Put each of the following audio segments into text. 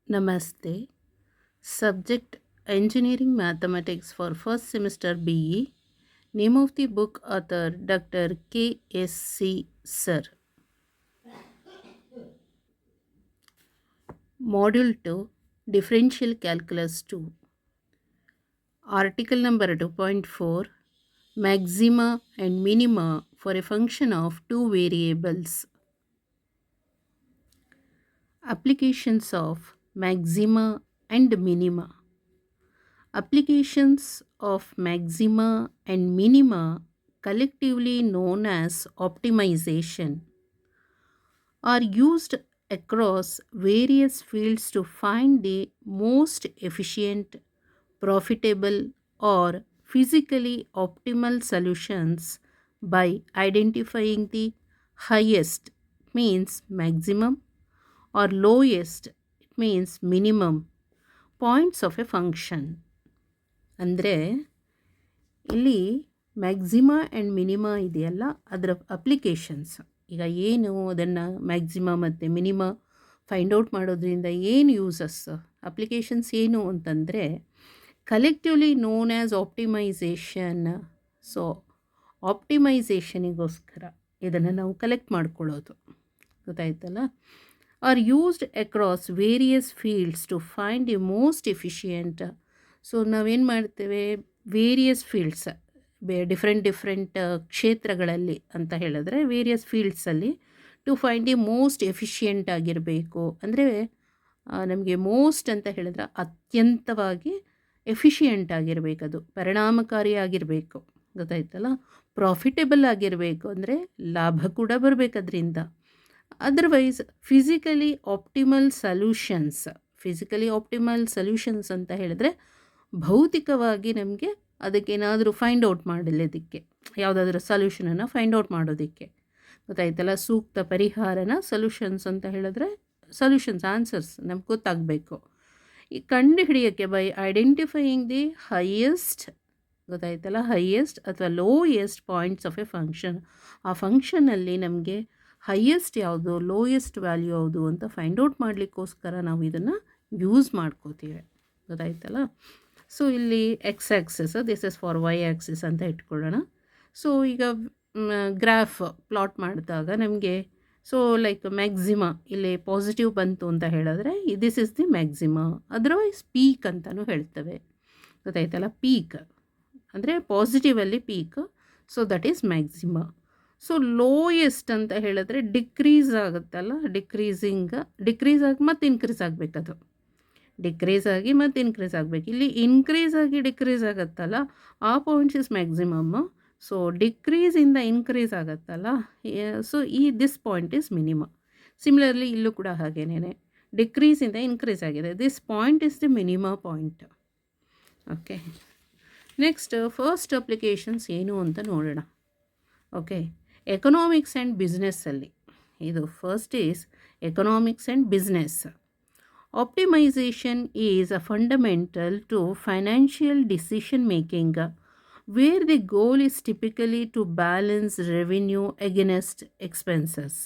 Namaste. Subject Engineering Mathematics for first semester BE. Name of the book author Dr. K.S.C. Sir. Module 2 Differential Calculus 2. Article number 2.4 Maxima and minima for a function of two variables. Applications of maxima and minima. Applications of maxima and minima, collectively known as optimization, are used across various fields to find the most efficient, profitable, or physically optimal solutions by identifying the highest, means maximum, or lowest, it means minimum, points of a function. ಅಂದರೆ ಇಲ್ಲಿ maxima and minima ಇದೆಯಲ್ಲ, ಅದರ applications. ಈಗ ಏನು ಅದನ್ನು maxima ಮತ್ತು minima find out ಮಾಡೋದ್ರಿಂದ ಏನು ಯೂಸಸ್, ಅಪ್ಲಿಕೇಶನ್ಸ್ ಏನು ಅಂತಂದರೆ collectively known as optimization. So ಆಪ್ಟಿಮೈಸೇಷನಿಗೋಸ್ಕರ ಇದನ್ನು ನಾವು ಕಲೆಕ್ಟ್ ಮಾಡ್ಕೊಳ್ಳೋದು, ಗೊತ್ತಾಯ್ತಲ್ಲ. Are used across various fields to find the most efficient. So ನಾವೇನು ಮಾಡ್ತೇವೆ, ವೇರಿಯಸ್ ಫೀಲ್ಡ್ಸ್, ಡಿಫ್ರೆಂಟ್ ಕ್ಷೇತ್ರಗಳಲ್ಲಿ ಅಂತ ಹೇಳಿದ್ರೆ ವೇರಿಯಸ್ ಫೀಲ್ಡ್ಸಲ್ಲಿ to find the most efficient ಆಗಿರಬೇಕು. ಅಂದರೆ ನಮಗೆ ಮೋಸ್ಟ್ ಅಂತ ಹೇಳಿದ್ರೆ ಅತ್ಯಂತವಾಗಿ ಎಫಿಷಿಯೆಂಟ್ ಆಗಿರಬೇಕು, ಅದು ಪರಿಣಾಮಕಾರಿಯಾಗಿರಬೇಕು, ಗೊತ್ತಾಯ್ತಲ್ಲ. ಪ್ರಾಫಿಟೇಬಲ್ ಆಗಿರಬೇಕು, ಅಂದರೆ ಲಾಭ ಕೂಡ ಬರಬೇಕು ಅದರಿಂದ. ಅದರ್ವೈಸ್ ಫಿಸಿಕಲಿ ಆಪ್ಟಿಮಲ್ ಸಲ್ಯೂಷನ್ಸ್ ಅಂತ ಹೇಳಿದ್ರೆ ಭೌತಿಕವಾಗಿ ನಮಗೆ ಅದಕ್ಕೇನಾದರೂ ಫೈಂಡ್ ಔಟ್ ಮಾಡಲಿದ್ದಕ್ಕೆ, ಯಾವುದಾದ್ರೂ ಸೊಲ್ಯೂಷನನ್ನು ಫೈಂಡ್ ಔಟ್ ಮಾಡೋದಕ್ಕೆ, ಗೊತ್ತಾಯ್ತಲ್ಲ. ಸೂಕ್ತ ಪರಿಹಾರನ ಸೊಲ್ಯೂಷನ್ಸ್ ಅಂತ ಹೇಳಿದ್ರೆ ಆನ್ಸರ್ಸ್ ನಮ್ಗೆ ಗೊತ್ತಾಗಬೇಕು. ಈ ಕಂಡು ಹಿಡಿಯೋಕ್ಕೆ ಬೈ ಐಡೆಂಟಿಫೈಯಿಂಗ್ ದಿ ಹೈಯೆಸ್ಟ್, ಗೊತ್ತಾಯ್ತಲ್ಲ, ಹೈಯೆಸ್ಟ್ ಅಥವಾ lowest points of A function. ಆ ಫಂಕ್ಷನಲ್ಲಿ ನಮಗೆ ಹೈಯೆಸ್ಟ್ ಯಾವುದು, ಲೋಯೆಸ್ಟ್ ವ್ಯಾಲ್ಯೂ ಯಾವುದು ಅಂತ ಫೈಂಡ್ ಔಟ್ ಮಾಡಲಿಕ್ಕೋಸ್ಕರ ನಾವು ಇದನ್ನು ಯೂಸ್ ಮಾಡ್ಕೋತೀವಿ, ಗೊತ್ತಾಯ್ತಲ್ಲ. ಸೊ ಇಲ್ಲಿ x axis, this is for y axis ಅಂತ ಇಟ್ಕೊಳ್ಳೋಣ. ಸೊ ಈಗ ಗ್ರಾಫ್ ಪ್ಲಾಟ್ ಮಾಡಿದಾಗ ನಮಗೆ, ಸೊ ಲೈಕ್ ಮ್ಯಾಕ್ಸಿಮಾ ಇಲ್ಲಿ ಪಾಸಿಟಿವ್ ಬಂತು ಅಂತ ಹೇಳಿದ್ರೆ this is the maxima, otherwise peak ಅಂತಲೂ ಹೇಳ್ತೇವೆ, ಗೊತ್ತಾಯ್ತಲ್ಲ. ಪೀಕ್ ಅಂದರೆ ಪಾಸಿಟಿವಲ್ಲಿ peak, so that is maxima. So lowest ಅಂತ ಹೇಳಿದ್ರೆ ಡಿಕ್ರೀಸ್ ಆಗುತ್ತಲ್ಲ, ಡಿಕ್ರೀಸ್ ಆಗಿ ಮತ್ತೆ ಇನ್ಕ್ರೀಸ್ ಆಗಬೇಕದು, ಡಿಕ್ರೀಸ್ ಆಗಿ ಮತ್ತು ಇನ್ಕ್ರೀಸ್ ಆಗಬೇಕು. ಇಲ್ಲಿ ಇನ್ಕ್ರೀಸ್ ಆಗಿ ಡಿಕ್ರೀಸ್ ಆಗುತ್ತಲ್ಲ, ಆ ಪಾಯಿಂಟ್ಸ್ ಇಸ್ ಮ್ಯಾಕ್ಸಿಮಮ್. ಸೊ ಡಿಕ್ರೀಸಿಂದ ಇನ್ಕ್ರೀಸ್ ಆಗುತ್ತಲ್ಲ, so this point is minimum. Similarly ಇಲ್ಲೂ ಕೂಡ ಹಾಗೇನೇ ಡಿಕ್ರೀಸಿಂದ ಇನ್ಕ್ರೀಸ್ ಆಗಿದೆ, this point is the minimum point. Okay, next first applications ಏನು ಅಂತ ನೋಡೋಣ. ಓಕೆ, ಎಕನಾಮಿಕ್ಸ್ ಆ್ಯಂಡ್ ಬಿಸ್ನೆಸ್ಸಲ್ಲಿ ಇದು first is economics and business. Optimization is a fundamental to financial decision making, where the goal is typically to balance revenue against expenses.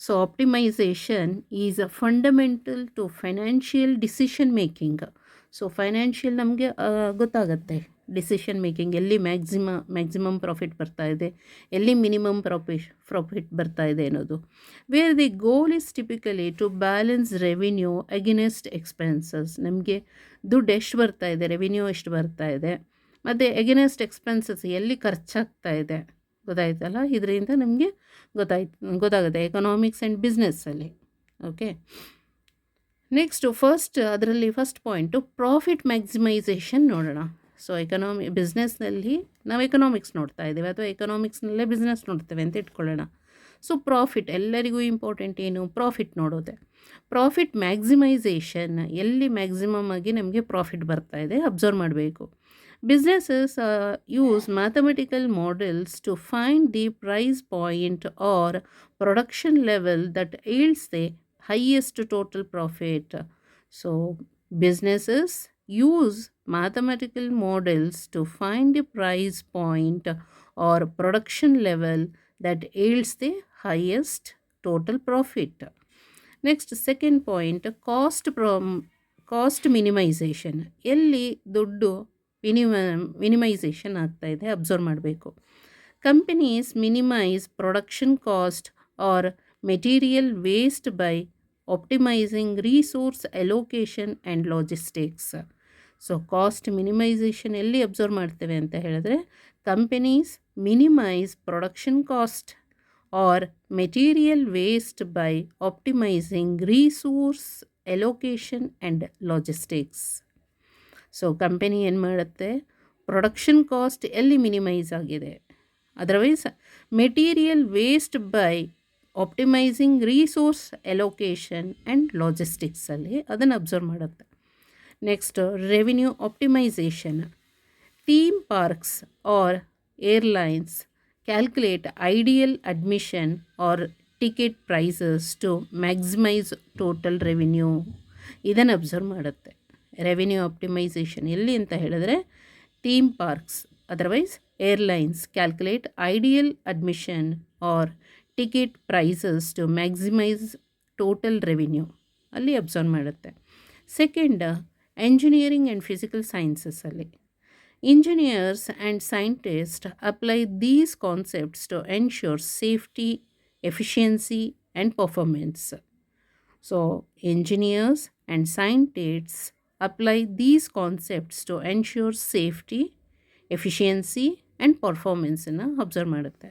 So optimization is a fundamental to financial decision making. So financial ನಮಗೆ ಗೊತ್ತಾಗುತ್ತೆ decision making, ಎಲ್ಲಿ maximum profit ಬರ್ತಾ ಇದೆ, ಎಲ್ಲಿ minimum profit ಬರ್ತಾ ಇದೆ ಅನ್ನೋದು. Where the goal is typically to balance revenue against expenses. ನಮಗೆ ದುಡ್ಡು ಎಷ್ಟು ಬರ್ತಾ ಇದೆ, ರೆವಿನ್ಯೂ ಎಷ್ಟು ಬರ್ತಾ ಇದೆ, ಮತ್ತು ಎಗೇನೆಸ್ಟ್ ಎಕ್ಸ್ಪೆನ್ಸಸ್ ಎಲ್ಲಿ ಖರ್ಚಾಗ್ತಾ ಇದೆ, ಗೊತ್ತಾಯ್ತಲ್ಲ. ಇದರಿಂದ ನಮಗೆ ಗೊತ್ತಾಗುತ್ತೆ ಎಕನಾಮಿಕ್ಸ್ ಆ್ಯಂಡ್ ಬಿಸ್ನೆಸ್ಸಲ್ಲಿ. ಓಕೆ, ನೆಕ್ಸ್ಟು ಅದರಲ್ಲಿ ಫಸ್ಟ್ ಪಾಯಿಂಟು ಪ್ರಾಫಿಟ್ ಮ್ಯಾಕ್ಸಿಮೈಸೇಷನ್ ನೋಡೋಣ. ಸೊ ಬಿಸ್ನೆಸ್ನಲ್ಲಿ ನಾವು ಎಕನಾಮಿಕ್ಸ್ ನೋಡ್ತಾ ಇದ್ದೇವೆ, ಅಥವಾ ಎಕನಾಮಿಕ್ಸ್ನಲ್ಲೇ ಬಿಸ್ನೆಸ್ ನೋಡ್ತೇವೆ ಅಂತ ಇಟ್ಕೊಳ್ಳೋಣ. ಸೊ ಪ್ರಾಫಿಟ್ ಎಲ್ಲರಿಗೂ ಇಂಪಾರ್ಟೆಂಟ್, ಏನು ಪ್ರಾಫಿಟ್ ನೋಡೋದೆ. ಪ್ರಾಫಿಟ್ ಮ್ಯಾಕ್ಸಿಮೈಸೇಷನ್ ಎಲ್ಲಿ ಮ್ಯಾಕ್ಸಿಮಮ್ ಆಗಿ ನಮಗೆ ಪ್ರಾಫಿಟ್ ಬರ್ತಾ ಇದೆ ಅಬ್ಸರ್ವ್ ಮಾಡಬೇಕು. Businesses use mathematical models to find the price point or production level that yields the highest total profit. So, businesses use mathematical models to find the price point or production level that yields the highest total profit. Next second point cost minimization. ಎಲ್ಲಿ ದುಡ್ಡು minimization ಆಗ್ತಾಯಿದೆ observe ಮಾಡಬೇಕು. Companies minimize production cost or material waste by optimizing resource allocation and logistics. So cost minimization ಎಲ್ಲಿ observe ಮಾಡ್ತೇವೆ ಅಂತ ಹೇಳಿದ್ರೆ, companies minimize production cost or material waste by optimizing resource allocation and logistics. So company ಏನು ಮಾಡುತ್ತೆ, production cost ಎಲ್ಲಿ minimize ಆಗಿದೆ, otherwise material waste by optimizing resource allocation and ಲಾಜಿಸ್ಟಿಕ್ಸಲ್ಲಿ ಅದನ್ನು ಅಬ್ಸರ್ವ್ ಮಾಡುತ್ತೆ. Next revenue optimization. Theme parks or airlines calculate ideal admission or ticket prices to maximize total revenue. ಇದನ್ನು observe ಮಾಡುತ್ತೆ. Revenue optimization ಎಲ್ಲಿ ಅಂತ ಹೇಳಿದ್ರೆ, theme parks otherwise airlines calculate ideal admission or ticket prices to maximize total revenue ಅಲ್ಲಿ observe ಮಾಡುತ್ತೆ. Second engineering and physical ಸೈನ್ಸಸ್ಸಲ್ಲಿ engineers and scientist apply these concepts to ensure safety, efficiency and performance. So engineers and scientists apply these concepts to ensure safety, efficiency and ಪರ್ಫಾರ್ಮೆನ್ಸನ್ನು observe ಮಾಡುತ್ತೆ.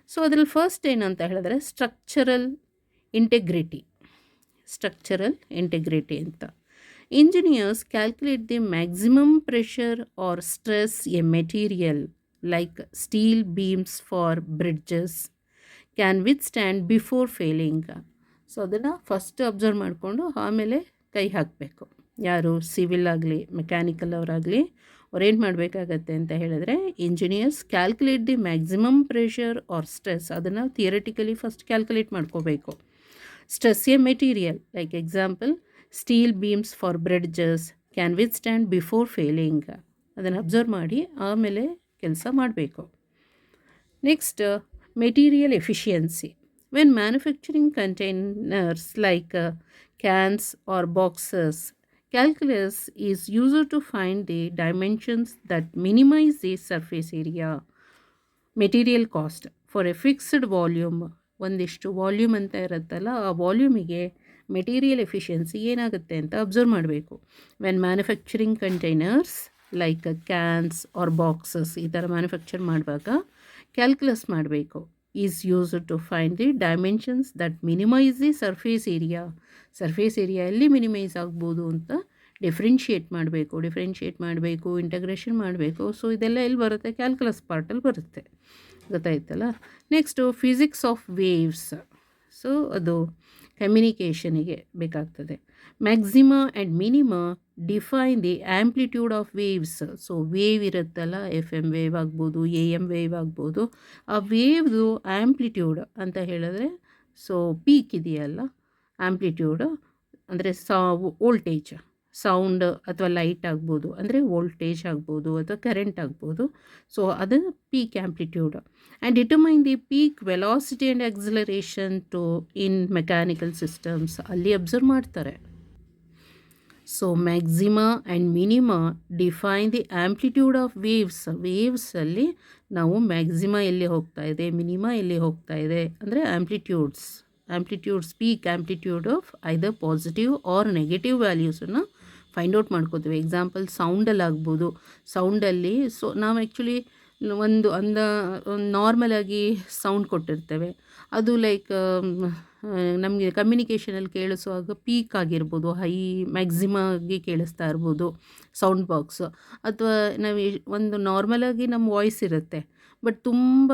So ಅದರಲ್ಲಿ first ಏನಂತ ಹೇಳಿದ್ರೆ structural integrity ಅಂತ. Engineers calculate the maximum pressure or stress a material like steel beams for bridges can withstand before failing. So ಅದನ್ನು first observe ಮಾಡಿಕೊಂಡು ಆಮೇಲೆ ಕೈ ಹಾಕಬೇಕು. ಯಾರು ಸಿವಿಲ್ ಆಗಲಿ ಮೆಕ್ಯಾನಿಕಲ್ ಅವರಾಗಲಿ ಅವ್ರೇನು ಮಾಡಬೇಕಾಗತ್ತೆ ಅಂತ ಹೇಳಿದ್ರೆ, engineers calculate the maximum pressure or stress, ಅದನ್ನು ಥಿಯರಿಟಿಕಲಿ ಫಸ್ಟ್ ಕ್ಯಾಲ್ಕುಲೇಟ್ ಮಾಡ್ಕೋಬೇಕು. Stress a material like example steel beams for bridges can withstand before failing, ಅದನ್ನು ಅಬ್ಸರ್ವ್ ಮಾಡಿ ಆಮೇಲೆ ಕೆಲಸ ಮಾಡಬೇಕು. Next material efficiency. When manufacturing containers like cans or boxes, calculus is used to find the dimensions that minimize the surface area. Material cost for a fixed volume, ಒಂದಿಷ್ಟು volume ಅಂತ ಇರುತ್ತಲ್ಲ, ಆ ವಾಲ್ಯೂಮಿಗೆ material efficiency ಏನಾಗುತ್ತೆ ಅಂತ observe ಮಾಡಬೇಕು. When manufacturing containers like cans or boxes ಈ ಥರ manufacture ಮಾಡುವಾಗ ಕ್ಯಾಲ್ಕುಲಸ್ ಮಾಡಬೇಕು. Is used to find the dimensions that minimise the surface area ಎಲ್ಲಿ ಮಿನಿಮೈಸ್ ಆಗ್ಬೋದು ಅಂತ ಡಿಫ್ರೆನ್ಷಿಯೇಟ್ ಮಾಡಬೇಕು, ಇಂಟಗ್ರೇಷನ್ ಮಾಡಬೇಕು. ಸೊ ಇದೆಲ್ಲ ಎಲ್ಲಿ ಬರುತ್ತೆ, ಕ್ಯಾಲ್ಕುಲಸ್ ಪಾರ್ಟಲ್ಲಿ ಬರುತ್ತೆ. ಗೊತ್ತಾಯ್ತಲ್ಲ. Next physics of waves. So ಅದು ಕಮ್ಯುನಿಕೇಷನಿಗೆ ಬೇಕಾಗ್ತದೆ. Maxima and minima define the amplitude of waves. So wave ಇರುತ್ತಲ್ಲ, FM ವೇವ್ ಆಗ್ಬೋದು, AM ವೇವ್ ಆಗ್ಬೋದು. ಆ ವೇವ್ದು ಆ್ಯಂಪ್ಲಿಟ್ಯೂಡ್ ಅಂತ ಹೇಳಿದ್ರೆ, ಸೊ ಪೀಕ್ ಇದೆಯಲ್ಲ ಆ್ಯಂಪ್ಲಿಟ್ಯೂಡ್ ಅಂದರೆ ವೋಲ್ಟೇಜ್, ಸೌಂಡ್ ಅಥವಾ ಲೈಟ್ ಆಗ್ಬೋದು, ಅಂದರೆ ವೋಲ್ಟೇಜ್ ಆಗ್ಬೋದು ಅಥವಾ ಕರೆಂಟ್ ಆಗ್ಬೋದು. ಸೊ ಅದು peak amplitude. And determine the peak velocity and acceleration too in mechanical systems ಅಲ್ಲಿ ಅಬ್ಸರ್ವ್ ಮಾಡ್ತಾರೆ. So maxima and minima define the amplitude of ವೇವ್ಸಲ್ಲಿ ನಾವು ಮ್ಯಾಕ್ಸಿಮಾ ಎಲ್ಲಿ ಹೋಗ್ತಾ ಇದೆ, ಮಿನಿಮಾ ಎಲ್ಲಿ ಹೋಗ್ತಾ ಇದೆ ಅಂದರೆ amplitudes peak amplitude of either positive or negative ವ್ಯಾಲ್ಯೂಸನ್ನು ಫೈಂಡ್ ಔಟ್ ಮಾಡ್ಕೋತೀವಿ. ಎಕ್ಸಾಂಪಲ್ ಸೌಂಡಲ್ಲಿ ಆಗ್ಬೋದು. ಸೌಂಡಲ್ಲಿ ಸೊ ನಾವು ಆ್ಯಕ್ಚುಲಿ ಒಂದು ನಾರ್ಮಲಾಗಿ ಸೌಂಡ್ ಕೊಟ್ಟಿರ್ತೇವೆ, ಅದು ಲೈಕ್ ನಮಗೆ ಕಮ್ಯುನಿಕೇಷನಲ್ಲಿ ಕೇಳಿಸುವಾಗ ಪೀಕ್ ಆಗಿರ್ಬೋದು, ಹೈ ಮ್ಯಾಕ್ಸಿಮಾಗಿ ಕೇಳಿಸ್ತಾ ಇರ್ಬೋದು ಸೌಂಡ್ ಬಾಕ್ಸ್. ಅಥವಾ ನಾವು ಒಂದು ನಾರ್ಮಲಾಗಿ ನಮ್ಮ ವಾಯ್ಸ್ ಇರುತ್ತೆ, ಬಟ್ ತುಂಬ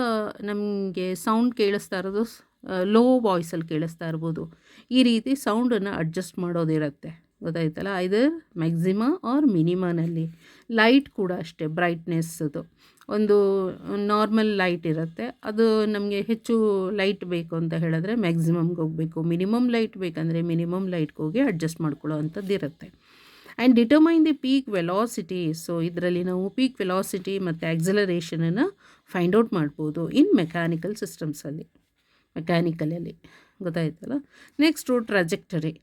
ನಮಗೆ ಸೌಂಡ್ ಕೇಳಿಸ್ತಾ ಇರೋದು ಲೋ ವಾಯ್ಸಲ್ಲಿ ಕೇಳಿಸ್ತಾ ಇರ್ಬೋದು. ಈ ರೀತಿ ಸೌಂಡನ್ನು ಅಡ್ಜಸ್ಟ್ ಮಾಡೋದಿರುತ್ತೆ. ಗೊತ್ತಾಯ್ತಲ್ಲ. ಐದರ್ ಮ್ಯಾಕ್ಸಿಮಾ ಆರ್ ಮಿನಿಮಾನಲ್ಲಿ. ಲೈಟ್ ಕೂಡ ಅಷ್ಟೇ, ಬ್ರೈಟ್ನೆಸ್ಸದು ಒಂದು ನಾರ್ಮಲ್ ಲೈಟ್ ಇರುತ್ತೆ, ಅದು ನಮಗೆ ಹೆಚ್ಚು ಲೈಟ್ ಬೇಕು ಅಂತ ಹೇಳಿದ್ರೆ ಮ್ಯಾಕ್ಸಿಮಮ್ಗೆ ಹೋಗಬೇಕು. ಮಿನಿಮಮ್ ಲೈಟ್ ಬೇಕಂದರೆ ಮಿನಿಮಮ್ ಲೈಟ್ಗೆ ಹೋಗಿ ಅಡ್ಜಸ್ಟ್ ಮಾಡ್ಕೊಳ್ಳೋ ಅಂಥದ್ದು ಇರುತ್ತೆ. And determine the peak velocity. So ಇದರಲ್ಲಿ ನಾವು ಪೀಕ್ ವೆಲಾಸಿಟಿ ಮತ್ತು ಆಕ್ಸಲರೇಷನನ್ನು ಫೈಂಡ್ ಔಟ್ ಮಾಡ್ಬೋದು ಇನ್ ಮೆಕ್ಯಾನಿಕಲ್ ಸಿಸ್ಟಮ್ಸಲ್ಲಿ, ಮೆಕ್ಯಾನಿಕಲಲ್ಲಿ. ಗೊತ್ತಾಯ್ತಲ್ಲ. Next trajectory.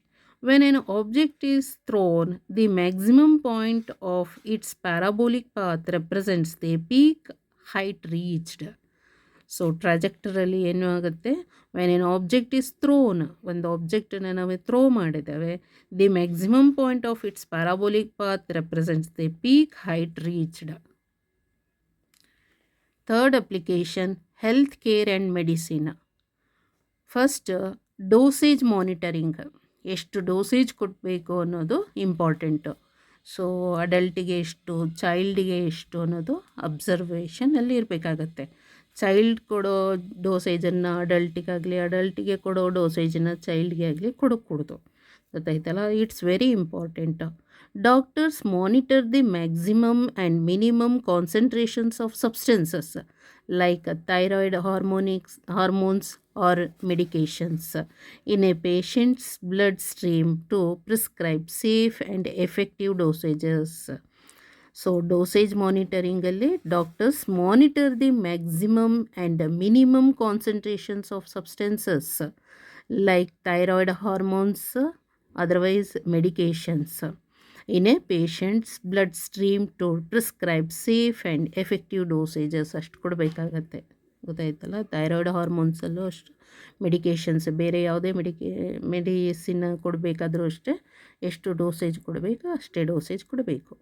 When an object is thrown, the maximum point of its parabolic path represents the peak height reached. So ಟ್ರಾಜೆಕ್ಟರಲ್ಲಿ ಏನು ಆಗುತ್ತೆ, when an object is thrown, ಒಂದು ಆಬ್ಜೆಕ್ಟನ್ನು ನಾವು ಥ್ರೋ ಮಾಡಿದ್ದೇವೆ, the maximum point of its parabolic path represents the peak height reached. Third application, health care and medicine. First dosage monitoring, ಎಷ್ಟು dosage ಕೊಡಬೇಕು ಅನ್ನೋದು ಇಂಪಾರ್ಟೆಂಟು. ಸೊ ಅಡಲ್ಟಿಗೆ ಎಷ್ಟು, ಚೈಲ್ಡಿಗೆ ಎಷ್ಟು ಅನ್ನೋದು ಅಬ್ಸರ್ವೇಷನಲ್ಲಿ ಇರಬೇಕಾಗತ್ತೆ. ಚೈಲ್ಡ್ ಕೊಡೋ ಡೋಸೇಜನ್ನು ಅಡಲ್ಟಿಗಾಗಲಿ, ಅಡಲ್ಟಿಗೆ ಕೊಡೋ ಡೋಸೇಜನ್ನು ಚೈಲ್ಡ್ಗೆ ಆಗಲಿ ಕೊಡೋಕ್ಕೂಡ್ದು. ಗೊತ್ತಾಯ್ತಲ್ಲ, it's very important. Doctors monitor the maximum and minimum concentrations of substances like thyroid hormones or medications in a patient's bloodstream to prescribe safe and effective dosages. So dosage monitoring alli doctors monitor the maximum and minimum concentrations of substances like thyroid hormones, otherwise medications, in a patient's bloodstream to prescribe safe and effective dosages. ಅಷ್ಟು ಕೊಡಬೇಕಾಗತ್ತೆ. ಗೊತ್ತಾಯ್ತಲ್ಲ, thyroid ಹಾರ್ಮೋನ್ಸಲ್ಲೂ ಅಷ್ಟು, medications ಬೇರೆ ಯಾವುದೇ medicine ಕೊಡಬೇಕಾದ್ರೂ ಅಷ್ಟೇ, ಎಷ್ಟು dosage ಕೊಡಬೇಕು ಅಷ್ಟೇ ಡೋಸೇಜ್ ಕೊಡಬೇಕು.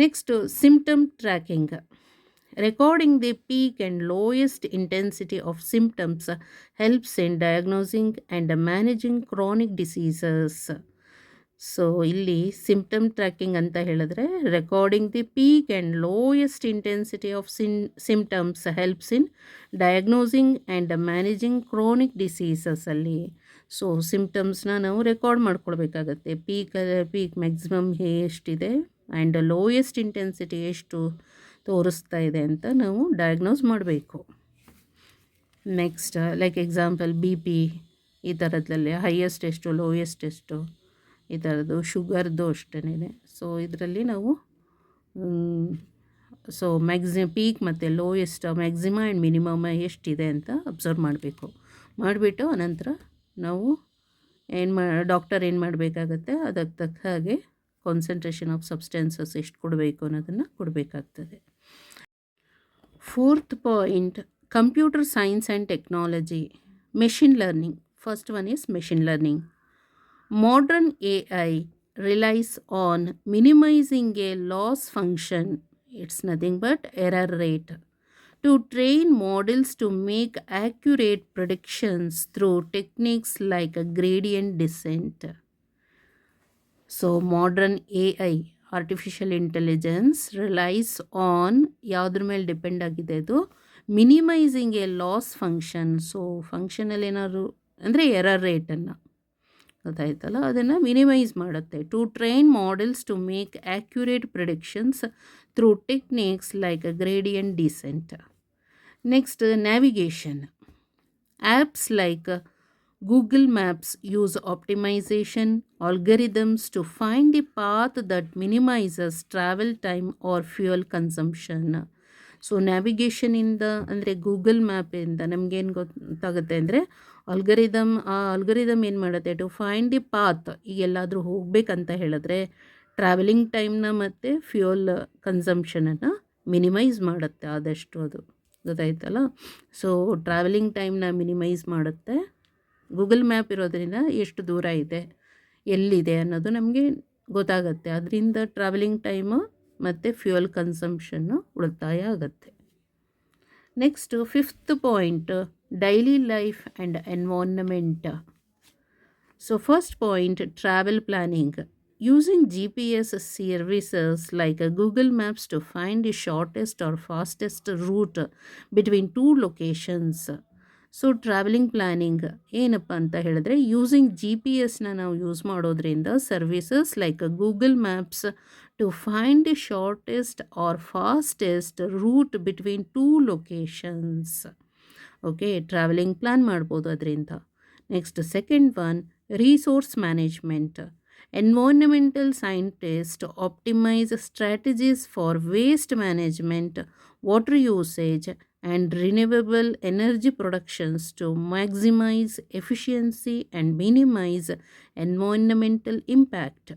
Next symptom tracking. Recording the peak and lowest intensity of symptoms helps in diagnosing and managing chronic diseases. So ಇಲ್ಲಿ ಸಿಂಪ್ಟಮ್ ಟ್ರ್ಯಾಕಿಂಗ್ ಅಂತ ಹೇಳಿದ್ರೆ, recording the peak and lowest intensity of symptoms helps in diagnosing and managing chronic ಡಿಸೀಸಸಲ್ಲಿ. So ಸಿಂಪ್ಟಮ್ಸ್ನ ನಾವು record ಮಾಡ್ಕೊಳ್ಬೇಕಾಗತ್ತೆ. Peak maximum ಎಷ್ಟಿದೆ and lowest intensity ಎಷ್ಟು ತೋರಿಸ್ತಾ ಇದೆ ಅಂತ ನಾವು ಡಯಾಗ್ನೋಸ್ ಮಾಡಬೇಕು. ನೆಕ್ಸ್ಟ್ ಲೈಕ್ ಎಕ್ಸಾಂಪಲ್ BP, ಈ ಥರದ್ರಲ್ಲಿ ಹೈಯೆಸ್ಟ್ ಎಷ್ಟು, ಲೋಯೆಸ್ಟ್ ಎಷ್ಟು, ಈ ಥರದ್ದು ಶುಗರ್ದು ಅಷ್ಟೇ. ಸೊ ಇದರಲ್ಲಿ ನಾವು ಪೀಕ್ ಮತ್ತು ಲೋಯೆಸ್ಟ್, ಮ್ಯಾಕ್ಸಿಮ ಆ್ಯಂಡ್ ಮಿನಿಮಮ್ ಎಷ್ಟಿದೆ ಅಂತ ಅಬ್ಸರ್ವ್ ಮಾಡಬೇಕು. ಮಾಡಿಬಿಟ್ಟು ಅನಂತರ ನಾವು ಡಾಕ್ಟರ್ ಏನು ಮಾಡಬೇಕಾಗತ್ತೆ, ಅದಕ್ಕೆ ತಕ್ಕ ಹಾಗೆ ಕಾನ್ಸಂಟ್ರೇಷನ್ ಆಫ್ ಸಬ್ಸ್ಟೆನ್ಸಸ್ ಎಷ್ಟು ಕೊಡಬೇಕು ಅನ್ನೋದನ್ನು ಕೊಡಬೇಕಾಗ್ತದೆ. Fourth point, computer science and technology, machine learning. First one is machine learning. Modern AI relies on minimizing a loss function, it's nothing but error rate, to train models to make accurate predictions through techniques like a gradient descent. So modern AI, artificial intelligence, relies on ಯಾವುದ್ರ ಮೇಲೆ depend ಆಗಿದೆ, ಅದು minimizing a loss function. So ಫಂಕ್ಷನಲ್ಲಿ ಏನಾದ್ರು ಅಂದರೆ error ರೇಟನ್ನು, ಗೊತ್ತಾಯ್ತಲ್ಲ, ಅದನ್ನು ಮಿನಿಮೈಸ್ ಮಾಡುತ್ತೆ. To train models to make accurate predictions through techniques like a gradient descent. Next navigation. Apps like Google Maps use optimization algorithms to find the path that minimizes travel time or fuel consumption. So ನ್ಯಾವಿಗೇಷನಿಂದ ಅಂದರೆ Google ಮ್ಯಾಪಿಂದ ನಮಗೇನು ಗೊತ್ತಾಗುತ್ತೆ ಅಂದರೆ, algorithm ಏನು ಮಾಡುತ್ತೆ, to find the path, ಈಗ ಎಲ್ಲಾದರೂ ಹೋಗಬೇಕಂತ ಹೇಳಿದ್ರೆ ಟ್ರಾವೆಲಿಂಗ್ ಟೈಮ್ನ ಮತ್ತು ಫ್ಯೂಯಲ್ ಕನ್ಸಂಪ್ಷನನ್ನು ಮಿನಿಮೈಸ್ ಮಾಡುತ್ತೆ ಆದಷ್ಟು. ಅದು ಗೊತ್ತಾಯ್ತಲ್ಲ. ಸೊ ಟ್ರಾವೆಲಿಂಗ್ ಟೈಮ್ನ ಮಿನಿಮೈಸ್ ಮಾಡುತ್ತೆ. ಗೂಗಲ್ ಮ್ಯಾಪ್ ಇರೋದ್ರಿಂದ ಎಷ್ಟು ದೂರ ಇದೆ, ಎಲ್ಲಿದೆ ಅನ್ನೋದು ನಮಗೆ ಗೊತ್ತಾಗುತ್ತೆ. ಅದರಿಂದ ಟ್ರಾವೆಲಿಂಗ್ ಟೈಮು ಮತ್ತು ಫ್ಯೂಯಲ್ ಕನ್ಸಂಪ್ಷನ್ನು ಉಳಿತಾಯ ಆಗುತ್ತೆ. Next fifth point, daily life and environment. So first point, travel planning. Using GPS services like Google Maps to find the shortest or fastest route between two locations. So travelling planning ಏನಪ್ಪ ಅಂತ ಹೇಳಿದ್ರೆ, using GPS ನಾವು use ಮಾಡೋದ್ರಿಂದ services like Google maps to find the shortest or fastest route between two locations. Okay, travelling plan ಮಾಡ್ಬೋದು ಅದರಿಂದ. Next second one, resource management. Environmental scientists optimize strategies for waste management, water usage, and renewable energy productions to maximize efficiency and minimize environmental impact.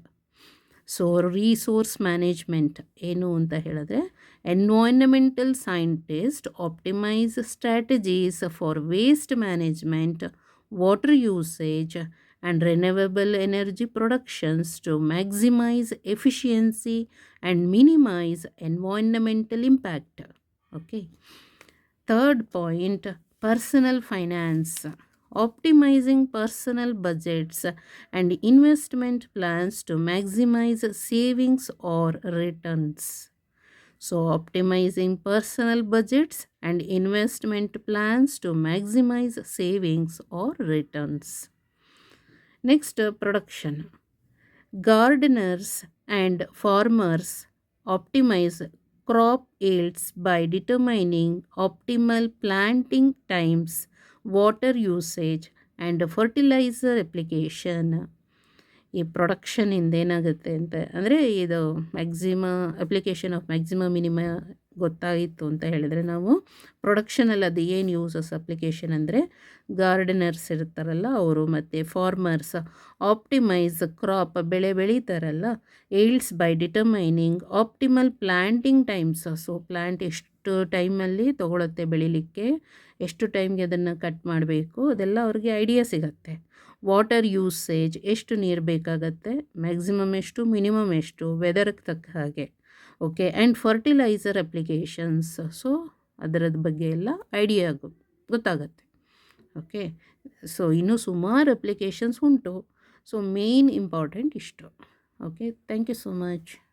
So resource management ಏನು ಅಂತ ಹೇಳಿದ್ರೆ, environmental scientist optimise strategies for waste management, water usage and renewable energy productions to maximise efficiency and minimise environmental impact. Okay. Third point, personal finance. Optimizing personal budgets and investment plans to maximize savings or returns. So, optimizing personal budgets and investment plans to maximize savings or returns. Next, production. Gardeners and farmers optimize crop yields by determining optimal planting times, water usage and fertiliser application. ಈ ಪ್ರೊಡಕ್ಷನಿಂದ ಏನಾಗುತ್ತೆ ಅಂತ ಅಂದರೆ, ಇದು application of minima ಗೊತ್ತಾಯಿತು ಅಂತ ಹೇಳಿದರೆ, ನಾವು ಪ್ರೊಡಕ್ಷನಲ್ಲಿ ಅದು ಏನು ಯೂಸಸ್ ಅಪ್ಲಿಕೇಶನ್ ಅಂದರೆ, ಗಾರ್ಡನರ್ಸ್ ಇರ್ತಾರಲ್ಲ ಅವರು ಮತ್ತು ಫಾರ್ಮರ್ಸ್ ಆಪ್ಟಿಮೈಸ್ ಕ್ರಾಪ್, ಬೆಳೆ ಬೆಳೀತಾರಲ್ಲ, yields by determining optimal planting times. So plant ಎಷ್ಟು ಟೈಮಲ್ಲಿ ತೊಗೊಳುತ್ತೆ ಬೆಳಿಲಿಕ್ಕೆ, ಎಷ್ಟು ಟೈಮ್ಗೆ ಅದನ್ನು ಕಟ್ ಮಾಡಬೇಕು, ಅದೆಲ್ಲ ಅವ್ರಿಗೆ ಐಡಿಯಾ ಸಿಗತ್ತೆ. ವಾಟರ್ ಯೂಸೇಜ್, ಎಷ್ಟು ನೀರು ಬೇಕಾಗತ್ತೆ, ಮ್ಯಾಕ್ಸಿಮಮ್ ಎಷ್ಟು, ಮಿನಿಮಮ್ ಎಷ್ಟು, ವೆದರ್ಗೆ ತಕ್ಕ ಹಾಗೆ. Okay. And fertilizer applications. So ಅದರದ ಬಗ್ಗೆ ಎಲ್ಲ ಐಡಿಯಾ ಗೊತ್ತಾಗತ್ತೆ. ಓಕೆ. ಸೊ ಇನ್ನೂ ಸುಮಾರು ಅಪ್ಲಿಕೇಶನ್ಸ್ ಉಂಟು. ಸೊ ಮೇನ್ ಇಂಪಾರ್ಟೆಂಟ್ ಇಷ್ಟು. Okay. Thank you so much.